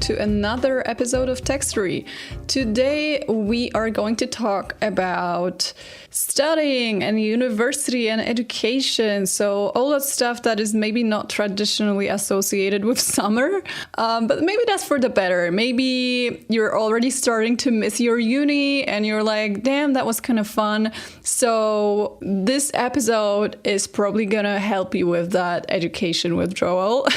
to another episode of Textory. Today we are going to talk about studying and university and education. So all that stuff that is maybe not traditionally associated with summer, but maybe that's for the better. Maybe you're already starting to miss your uni and you're like, damn, that was kind of fun. So this episode is probably gonna help you with that education withdrawal.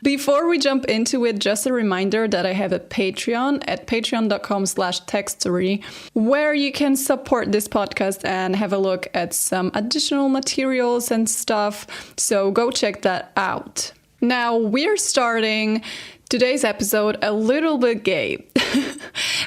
Before we jump into it, just a reminder that I have a Patreon at patreon.com/textory, where you can support this podcast and have a look at some additional materials and stuff. So go check that out. Now we're starting today's episode a little bit gay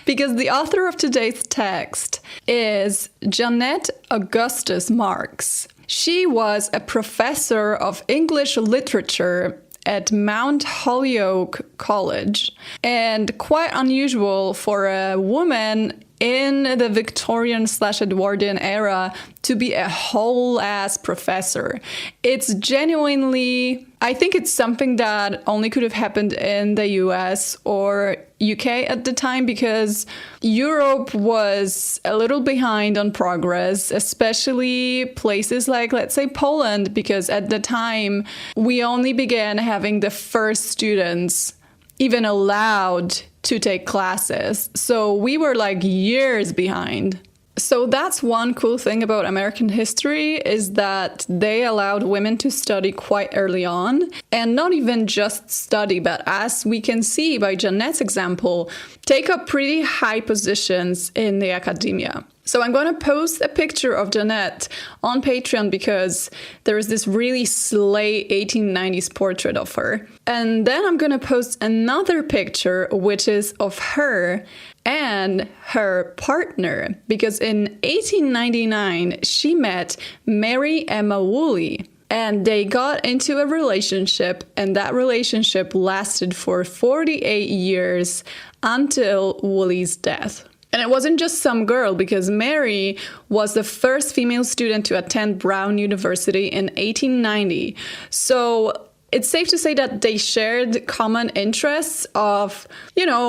because the author of today's text is Jeanette Augustus Marks. She was a professor of English literature at Mount Holyoke College, and quite unusual for a woman in the Victorian/Edwardian era to be a whole-ass professor. It's genuinely, I think it's something that only could have happened in the US or UK at the time, because Europe was a little behind on progress, especially places like, let's say, Poland, because at the time we only began having the first students even allowed to take classes. So we were like years behind. So that's one cool thing about American history, is that they allowed women to study quite early on, and not even just study, but as we can see by Jeanette's example, take up pretty high positions in the academia. So I'm going to post a picture of Jeanette on Patreon because there is this really slay 1890s portrait of her. And then I'm going to post another picture, which is of her and her partner, because in 1899 she met Mary Emma Woolley. And they got into a relationship, and that relationship lasted for 48 years until Woolley's death. And it wasn't just some girl, because Mary was the first female student to attend Brown University in 1890. So it's safe to say that they shared common interests of,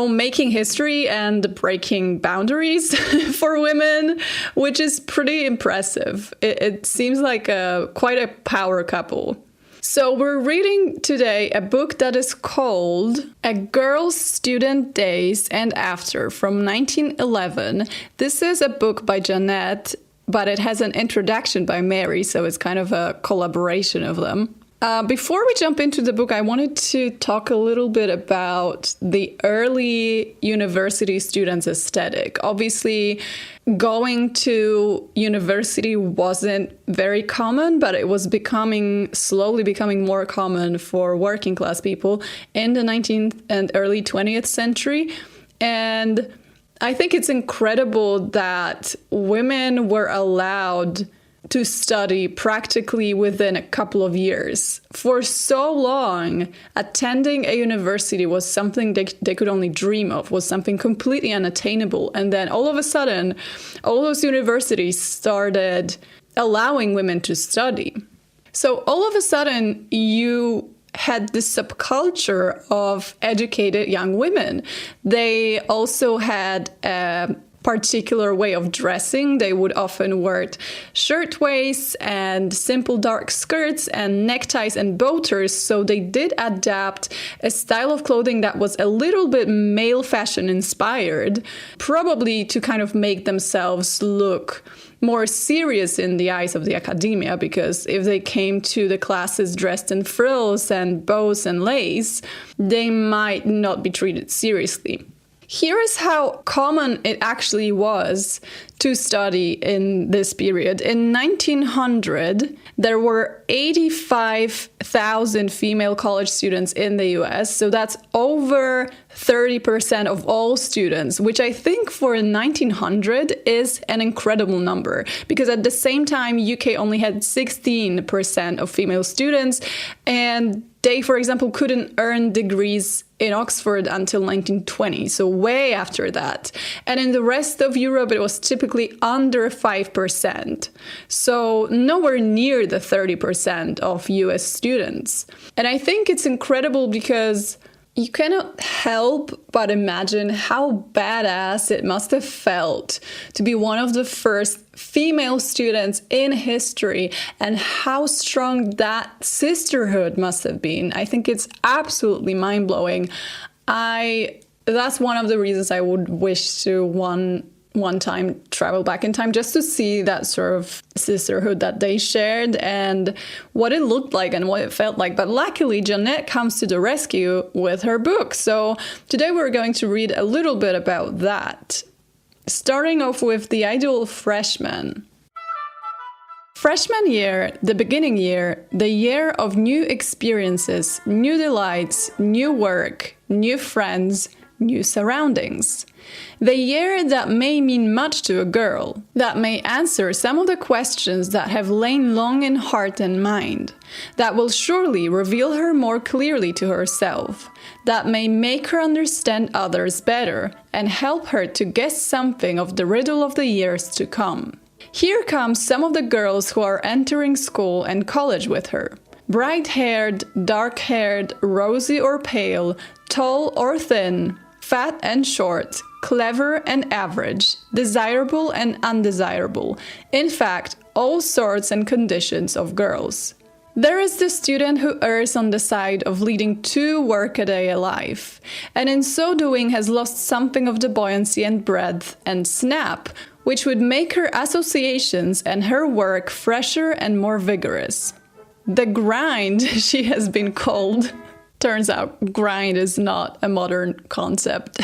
making history and breaking boundaries for women, which is pretty impressive. It seems like quite a power couple. So we're reading today a book that is called A Girl's Student Days and After from 1911. This is a book by Jeanette, but it has an introduction by Mary, so it's kind of a collaboration of them. Before we jump into the book, I wanted to talk a little bit about the early university students' aesthetic. Obviously, going to university wasn't very common, but it was slowly becoming more common for working class people in the 19th and early 20th century. And I think it's incredible that women were allowed to study practically within a couple of years. For so long, attending a university was something they could only dream of, was something completely unattainable. And then all of a sudden, all those universities started allowing women to study. So all of a sudden, you had this subculture of educated young women. They also had a particular way of dressing. They would often wear shirtwaists and simple dark skirts and neckties and bow ties. So they did adapt a style of clothing that was a little bit male fashion inspired, probably to kind of make themselves look more serious in the eyes of the academia, because if they came to the classes dressed in frills and bows and lace, they might not be treated seriously. Here is how common it actually was to study in this period. In 1900, there were 85,000 female college students in the US. So that's over 30% of all students, which I think for 1900 is an incredible number, because at the same time, UK only had 16% of female students, and they, for example, couldn't earn degrees in Oxford until 1920, so way after that. And in the rest of Europe, it was typically under 5%, so nowhere near the 30% of US students. And I think it's incredible because You cannot help but imagine how badass it must have felt to be one of the first female students in history, and how strong that sisterhood must have been. I think it's absolutely mind-blowing. That's one of the reasons I would wish to one time travel back in time, just to see that sort of sisterhood that they shared and what it looked like and what it felt like. But luckily, Jeanette comes to the rescue with her book. So today we're going to read a little bit about that. Starting off with the ideal freshman. Freshman year, the beginning year, the year of new experiences, new delights, new work, new friends, new surroundings. The year that may mean much to a girl, that may answer some of the questions that have lain long in heart and mind, that will surely reveal her more clearly to herself, that may make her understand others better and help her to guess something of the riddle of the years to come. Here come some of the girls who are entering school and college with her. Bright-haired, dark-haired, rosy or pale, tall or thin, fat and short, clever and average, desirable and undesirable. In fact, all sorts and conditions of girls. There is the student who errs on the side of leading 2 work-a-day life, and in so doing has lost something of the buoyancy and breadth and snap, which would make her associations and her work fresher and more vigorous. The grind, she has been called. Turns out grind is not a modern concept.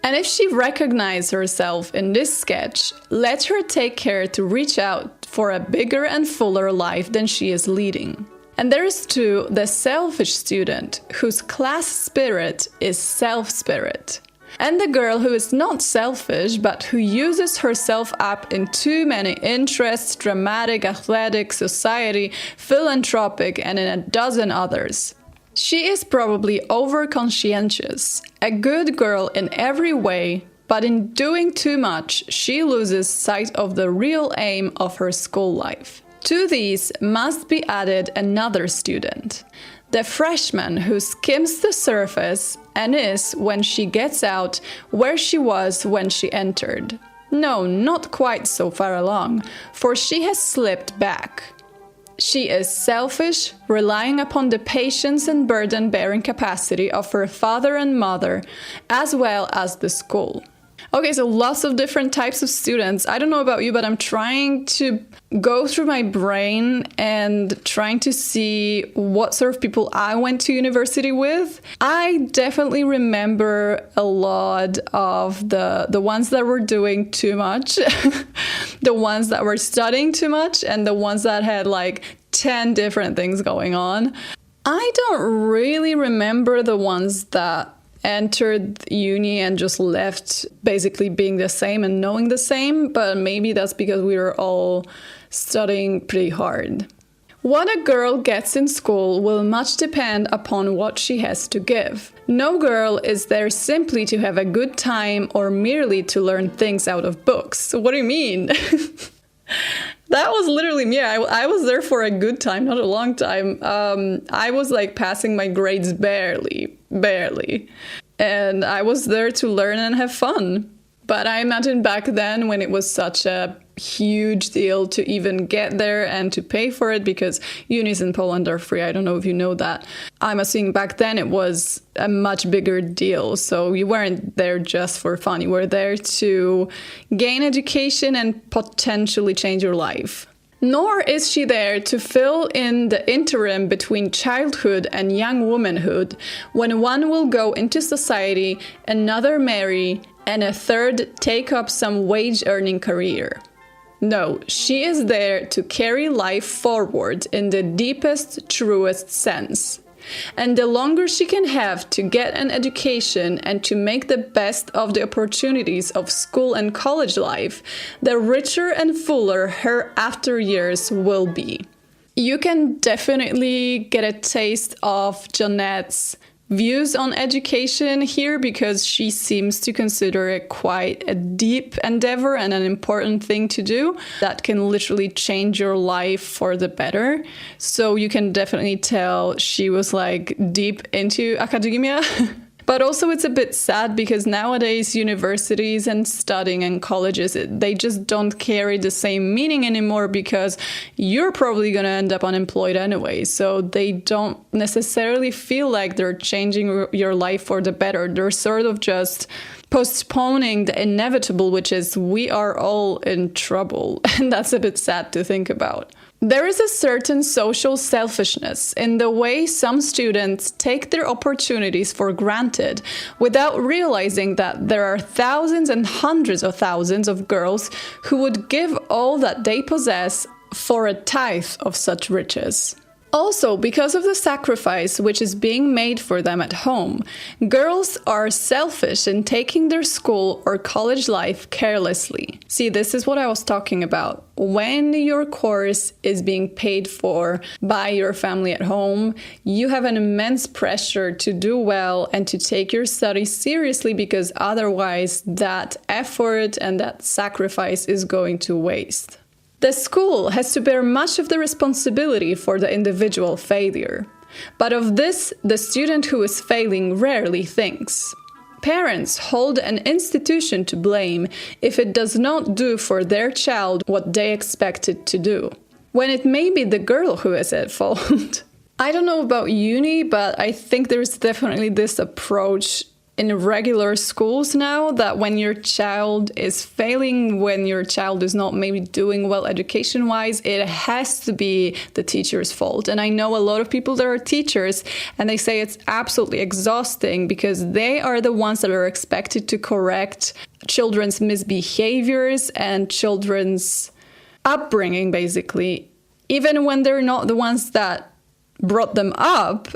And if she recognizes herself in this sketch, let her take care to reach out for a bigger and fuller life than she is leading. And there is too the selfish student, whose class spirit is self-spirit. And the girl who is not selfish, but who uses herself up in too many interests, dramatic, athletic, society, philanthropic, and in a dozen others. She is probably over-conscientious, a good girl in every way, but in doing too much, she loses sight of the real aim of her school life. To these must be added another student, the freshman who skims the surface and is, when she gets out, where she was when she entered. No, not quite so far along, for she has slipped back. She is selfish, relying upon the patience and burden-bearing capacity of her father and mother, as well as the school. Okay, so lots of different types of students. I don't know about you, but I'm trying to go through my brain and trying to see what sort of people I went to university with. I definitely remember a lot of the ones that were doing too much, the ones that were studying too much, and the ones that had like 10 different things going on. I don't really remember the ones that entered uni and just left basically being the same and knowing the same, but maybe that's because we were all studying pretty hard. What a girl gets in school will much depend upon what she has to give. No girl is there simply to have a good time or merely to learn things out of books. What do you mean? That was literally me. I was there for a good time, not a long time. I was like passing my grades barely. And I was there to learn and have fun. But I imagine back then, when it was such a huge deal to even get there and to pay for it, because unis in Poland are free. I don't know if you know that. I'm assuming back then it was a much bigger deal. So you weren't there just for fun. You were there to gain education and potentially change your life. Nor is she there to fill in the interim between childhood and young womanhood, when one will go into society, another marry, and a third take up some wage-earning career. No, she is there to carry life forward in the deepest, truest sense. And the longer she can have to get an education and to make the best of the opportunities of school and college life, the richer and fuller her after years will be. You can definitely get a taste of Jeanette's views on education here because she seems to consider it quite a deep endeavor and an important thing to do that can literally change your life for the better. So you can definitely tell she was like deep into academia. But also it's a bit sad because nowadays universities and studying and colleges, they just don't carry the same meaning anymore because you're probably going to end up unemployed anyway. So they don't necessarily feel like they're changing your life for the better. They're sort of just postponing the inevitable, which is we are all in trouble. And that's a bit sad to think about. There is a certain social selfishness in the way some students take their opportunities for granted without realizing that there are thousands and hundreds of thousands of girls who would give all that they possess for a tithe of such riches. Also, because of the sacrifice which is being made for them at home, girls are selfish in taking their school or college life carelessly. See, this is what I was talking about. When your course is being paid for by your family at home, you have an immense pressure to do well and to take your studies seriously because otherwise that effort and that sacrifice is going to waste. The school has to bear much of the responsibility for the individual failure. But of this, the student who is failing rarely thinks. Parents hold an institution to blame if it does not do for their child what they expect it to do, when it may be the girl who is at fault. I don't know about uni, but I think there's definitely this approach in regular schools now that when your child is failing, when your child is not maybe doing well education-wise, it has to be the teacher's fault. And I know a lot of people that are teachers and they say it's absolutely exhausting because they are the ones that are expected to correct children's misbehaviors and children's upbringing, basically, even when they're not the ones that brought them up.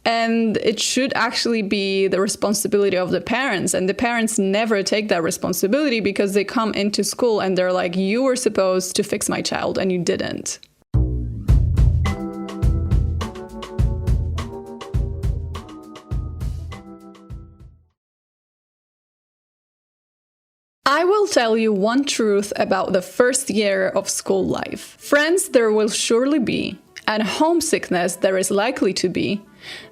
And it should actually be the responsibility of the parents. And the parents never take that responsibility because they come into school and they're like, you were supposed to fix my child and you didn't. I will tell you one truth about the first year of school life. Friends there will surely be, and homesickness there is likely to be.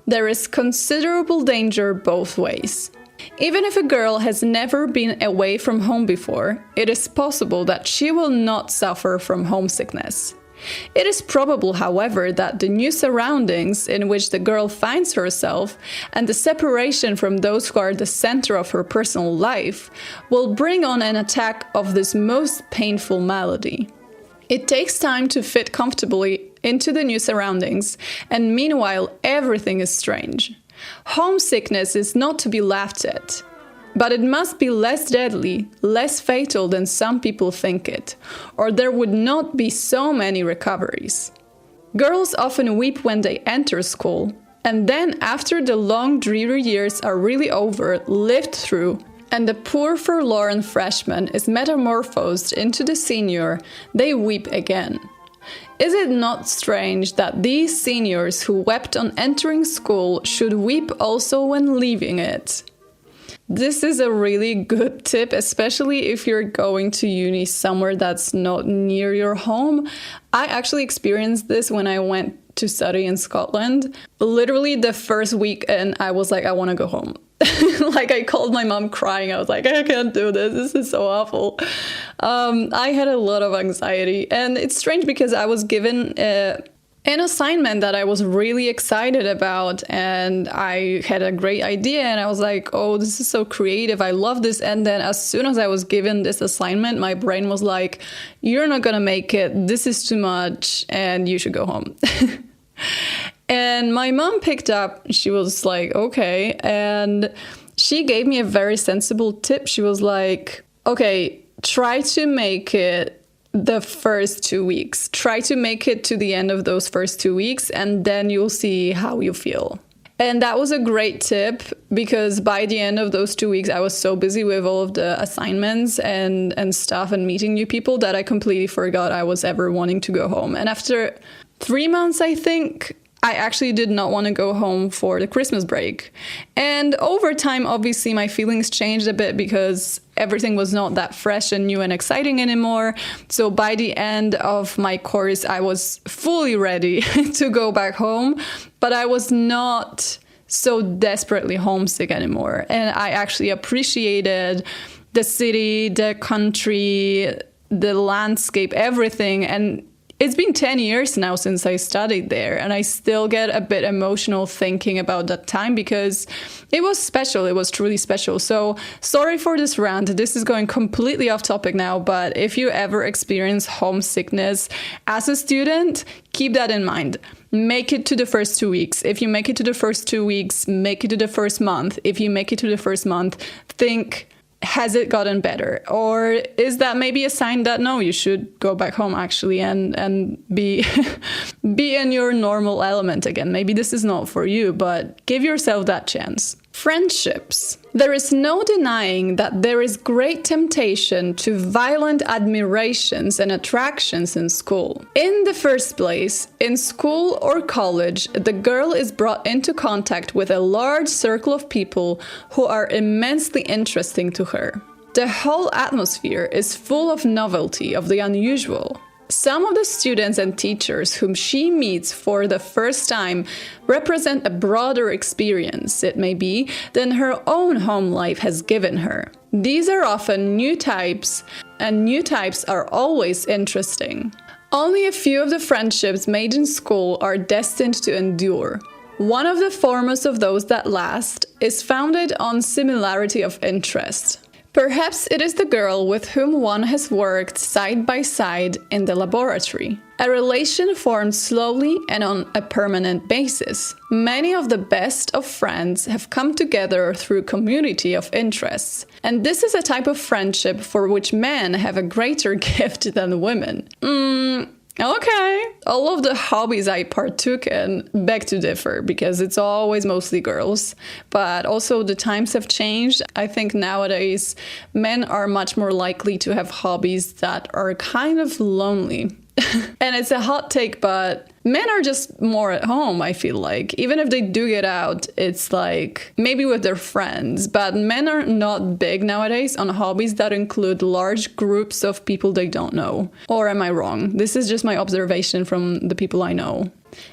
There is considerable danger both ways. Even if a girl has never been away from home before, it is possible that she will not suffer from homesickness. It is probable, however, that the new surroundings in which the girl finds herself and the separation from those who are the center of her personal life will bring on an attack of this most painful malady. It takes time to fit comfortably into the new surroundings, and meanwhile everything is strange. Homesickness is not to be laughed at, but it must be less deadly, less fatal than some people think it, or there would not be so many recoveries. Girls often weep when they enter school, and then after the long dreary years are really over, lived through, and the poor forlorn freshman is metamorphosed into the senior, they weep again. Is it not strange that these seniors who wept on entering school should weep also when leaving it? This is a really good tip, especially if you're going to uni somewhere that's not near your home. I actually experienced this when I went to study in Scotland. Literally the first week, and I was like, I want to go home. Like I called my mom crying. I was like, I can't do this. This is so awful. I had a lot of anxiety, and it's strange because I was given an assignment that I was really excited about, and I had a great idea, and I was like, oh, this is so creative. I love this. And then as soon as I was given this assignment, my brain was like, you're not gonna make it. This is too much, and you should go home. And my mom picked up, she was like, okay. And she gave me a very sensible tip. She was like, okay, try to make it the first 2 weeks. Try to make it to the end of those first 2 weeks, and then you'll see how you feel. And that was a great tip because by the end of those 2 weeks, I was so busy with all of the assignments and stuff and meeting new people that I completely forgot I was ever wanting to go home. And after 3 months, I think, I actually did not want to go home for the Christmas break. And over time, obviously, my feelings changed a bit because everything was not that fresh and new and exciting anymore. So by the end of my course, I was fully ready to go back home, but I was not so desperately homesick anymore. And I actually appreciated the city, the country, the landscape, everything. And it's been 10 years now since I studied there, and I still get a bit emotional thinking about that time because it was special. It was truly special. So sorry for this rant. This is going completely off topic now, but if you ever experience homesickness as a student, keep that in mind. Make it to the first 2 weeks. If you make it to the first 2 weeks, make it to the first month. If you make it to the first month, think, has it gotten better? Or is that maybe a sign that no, you should go back home actually and be be in your normal element again? Maybe this is not for you, but give yourself that chance. Friendships. There is no denying that there is great temptation to violent admirations and attractions in school. In the first place, in school or college, the girl is brought into contact with a large circle of people who are immensely interesting to her. The whole atmosphere is full of novelty, of the unusual. Some of the students and teachers whom she meets for the first time represent a broader experience, it may be, than her own home life has given her. These are often new types, and new types are always interesting. Only a few of the friendships made in school are destined to endure. One of the foremost of those that last is founded on similarity of interest. Perhaps it is the girl with whom one has worked side by side in the laboratory. A relation formed slowly and on a permanent basis. Many of the best of friends have come together through community of interests. And this is a type of friendship for which men have a greater gift than women. Okay. All of the hobbies I partook in beg to differ because it's always mostly girls. But also the times have changed. I think nowadays men are much more likely to have hobbies that are kind of lonely. And it's a hot take, but men are just more at home, I feel like. Even if they do get out, it's like maybe with their friends. But men are not big nowadays on hobbies that include large groups of people they don't know. Or am I wrong? This is just my observation from the people I know.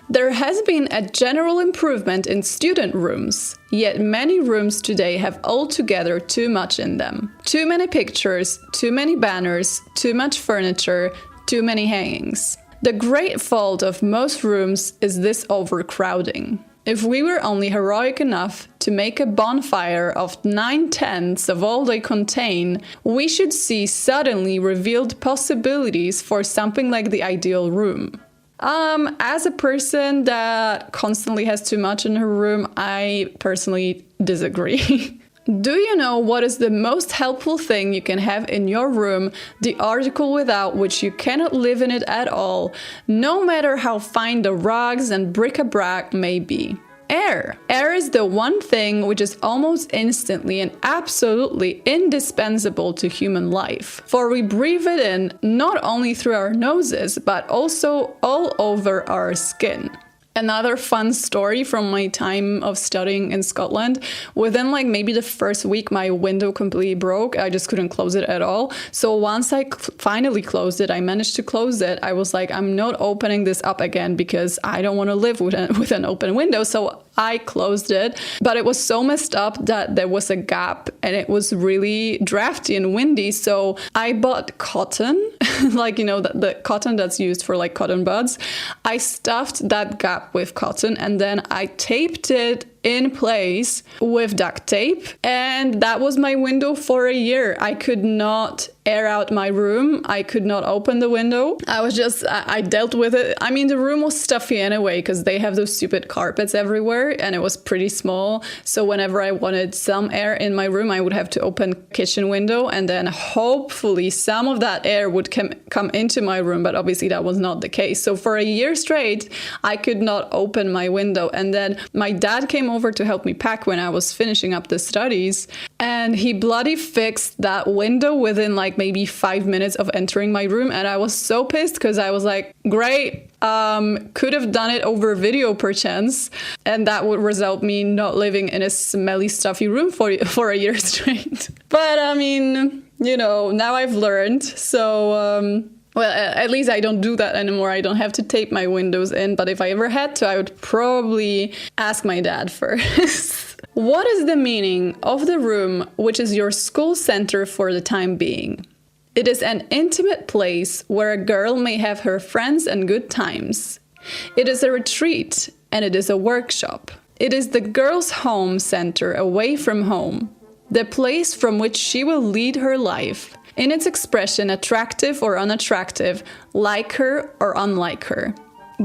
There has been a general improvement in student rooms, yet many rooms today have altogether too much in them. Too many pictures, too many banners, too much furniture, too many hangings. The great fault of most rooms is this overcrowding. If we were only heroic enough to make a bonfire of 9/10 of all they contain, we should see suddenly revealed possibilities for something like the ideal room. As a person that constantly has too much in her room, I personally disagree. Do you know what is the most helpful thing you can have in your room, the article without which you cannot live in it at all, no matter how fine the rugs and bric-a-brac may be? Air. Air is the one thing which is almost instantly and absolutely indispensable to human life. For we breathe it in not only through our noses, but also all over our skin. Another fun story from my time of studying in Scotland. Within maybe the first week, my window completely broke. I just couldn't close it at all. So once I finally closed it, I managed to close it. I was like, I'm not opening this up again because I don't want to live with an open window. So I closed it, but it was so messed up that there was a gap and it was really drafty and windy. So I bought cotton, the cotton that's used for cotton buds. I stuffed that gap with cotton and then I taped it in place with duct tape, and that was my window for a year. I could not air out my room. I could not open the window. I dealt with it. I mean, the room was stuffy anyway because they have those stupid carpets everywhere and it was pretty small. So whenever I wanted some air in my room, I would have to open kitchen window and then hopefully some of that air would come into my room, but obviously that was not the case. So for a year straight, I could not open my window, and then my dad came over to help me pack when I was finishing up the studies, and he bloody fixed that window within maybe 5 minutes of entering my room, and I was so pissed because I was like, great, Could have done it over video perchance, and that would result me not living in a smelly, stuffy room for a year straight. But I mean, now I've learned. So, well, at least I don't do that anymore. I don't have to tape my windows in. But if I ever had to, I would probably ask my dad first. What is the meaning of the room, which is your school center for the time being? It is an intimate place where a girl may have her friends and good times. It is a retreat, and it is a workshop. It is the girl's home center away from home, the place from which she will lead her life, in its expression attractive or unattractive, like her or unlike her.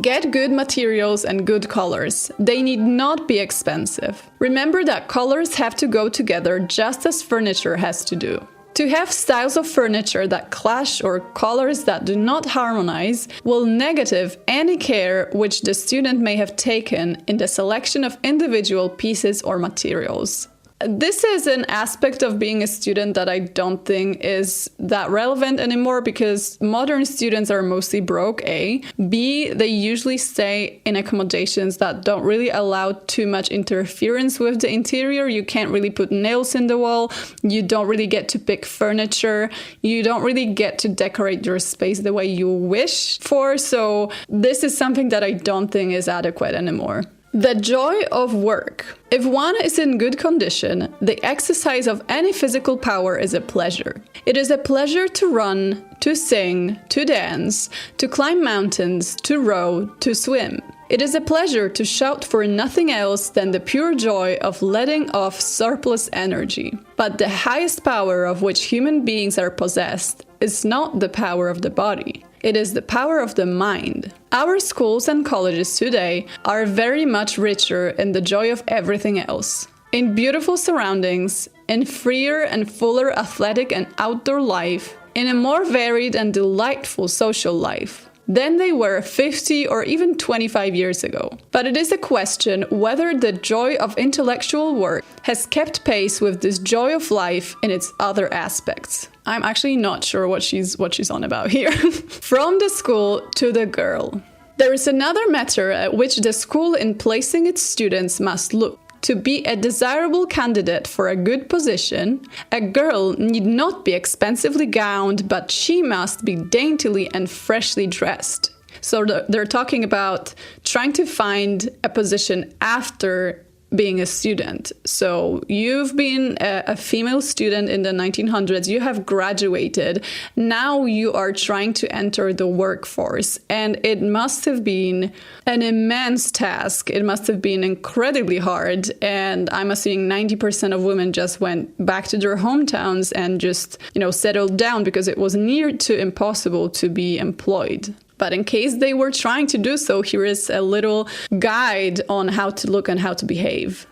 Get good materials and good colors. They need not be expensive. Remember that colors have to go together just as furniture has to do. To have styles of furniture that clash or colors that do not harmonize will negative any care which the student may have taken in the selection of individual pieces or materials. This is an aspect of being a student that I don't think is that relevant anymore because modern students are mostly broke, A. B, they usually stay in accommodations that don't really allow too much interference with the interior. You can't really put nails in the wall. You don't really get to pick furniture. You don't really get to decorate your space the way you wish for. So this is something that I don't think is adequate anymore. The joy of work. If one is in good condition, the exercise of any physical power is a pleasure. It is a pleasure to run, to sing, to dance, to climb mountains, to row, to swim. It is a pleasure to shout for nothing else than the pure joy of letting off surplus energy. But the highest power of which human beings are possessed is not the power of the body. It is the power of the mind. Our schools and colleges today are very much richer in the joy of everything else. In beautiful surroundings, in freer and fuller athletic and outdoor life, in a more varied and delightful social life than they were 50 or even 25 years ago. But it is a question whether the joy of intellectual work has kept pace with this joy of life in its other aspects. I'm actually not sure what she's on about here. From the school to the girl. There is another matter at which the school in placing its students must look. To be a desirable candidate for a good position, a girl need not be expensively gowned, but she must be daintily and freshly dressed. So they're talking about trying to find a position after being a student. So you've been a female student in the 1900s, you have graduated, now you are trying to enter the workforce, and it must have been an immense task. It must have been incredibly hard, and I'm assuming 90% of women just went back to their hometowns and just, settled down because it was near to impossible to be employed. But in case they were trying to do so, here is a little guide on how to look and how to behave.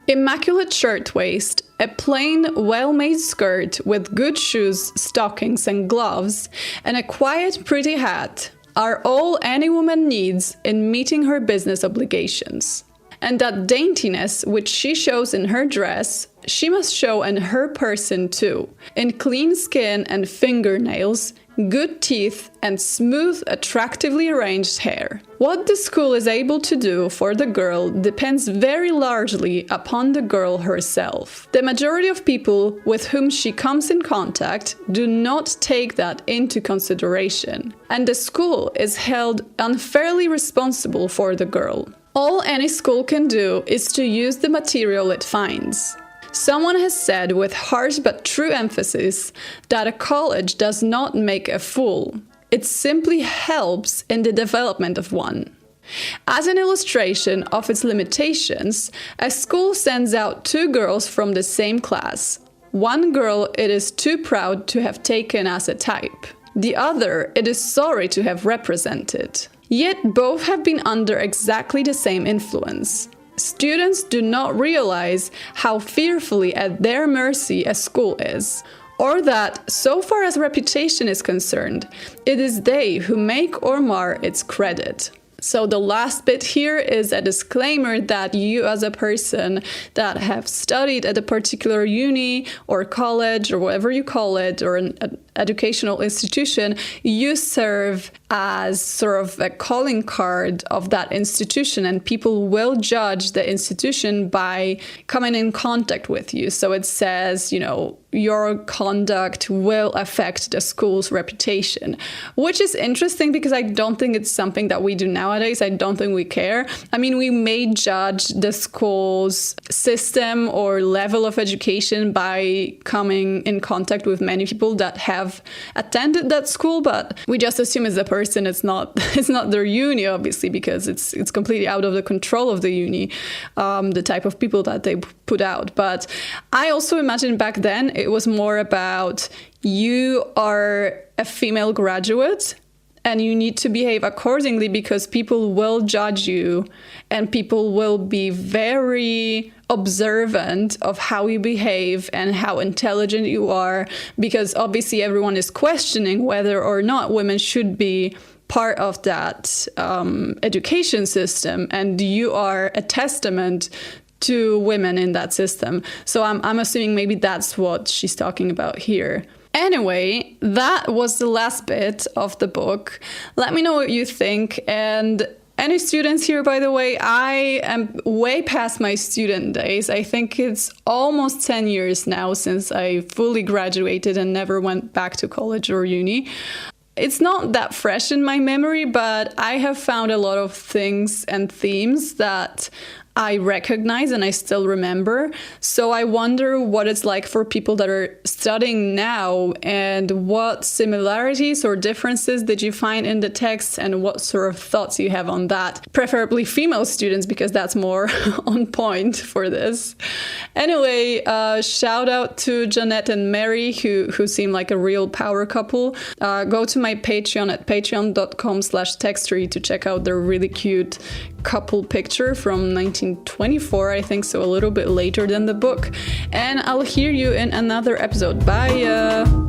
Immaculate shirtwaist, a plain, well-made skirt with good shoes, stockings and gloves, and a quiet, pretty hat are all any woman needs in meeting her business obligations. And that daintiness which she shows in her dress, she must show in her person too, in clean skin and fingernails, good teeth, and smooth, attractively arranged hair. What the school is able to do for the girl depends very largely upon the girl herself. The majority of people with whom she comes in contact do not take that into consideration, and the school is held unfairly responsible for the girl. All any school can do is to use the material it finds. Someone has said with harsh but true emphasis that a college does not make a fool. It simply helps in the development of one. As an illustration of its limitations, a school sends out two girls from the same class. One girl it is too proud to have taken as a type. The other it is sorry to have represented. Yet both have been under exactly the same influence. Students do not realize how fearfully at their mercy a school is, or that, so far as reputation is concerned, it is they who make or mar its credit. So the last bit here is a disclaimer that you as a person that have studied at a particular uni or college or whatever you call it, or an educational institution, you serve as sort of a calling card of that institution, and people will judge the institution by coming in contact with you. So it says, you know, your conduct will affect the school's reputation, which is interesting because I don't think it's something that we do nowadays. I don't think we care. I mean, we may judge the school's system or level of education by coming in contact with many people that have attended that school, but we just assume it's a person. It's not their uni, obviously, because it's completely out of the control of the uni, the type of people that they put out. But I also imagine back then it was more about you are a female graduate and you need to behave accordingly because people will judge you and people will be very observant of how you behave and how intelligent you are, because obviously everyone is questioning whether or not women should be part of that education system, and you are a testament to women in that system. So I'm assuming maybe that's what she's talking about here. Anyway, that was the last bit of the book. Let me know what you think. And any students here, by the way, I am way past my student days. I think it's almost 10 years now since I fully graduated and never went back to college or uni. It's not that fresh in my memory, but I have found a lot of things and themes that I recognize and I still remember. So I wonder what it's like for people that are studying now, and what similarities or differences did you find in the text, and what sort of thoughts you have on that. Preferably female students, because that's more on point for this. Anyway, shout out to Jeanette and Mary, who seem like a real power couple. Go to my Patreon at patreon.com/textory to check out their really cute couple picture from 1924, I think, so a little bit later than the book. And I'll hear you in another episode. Bye!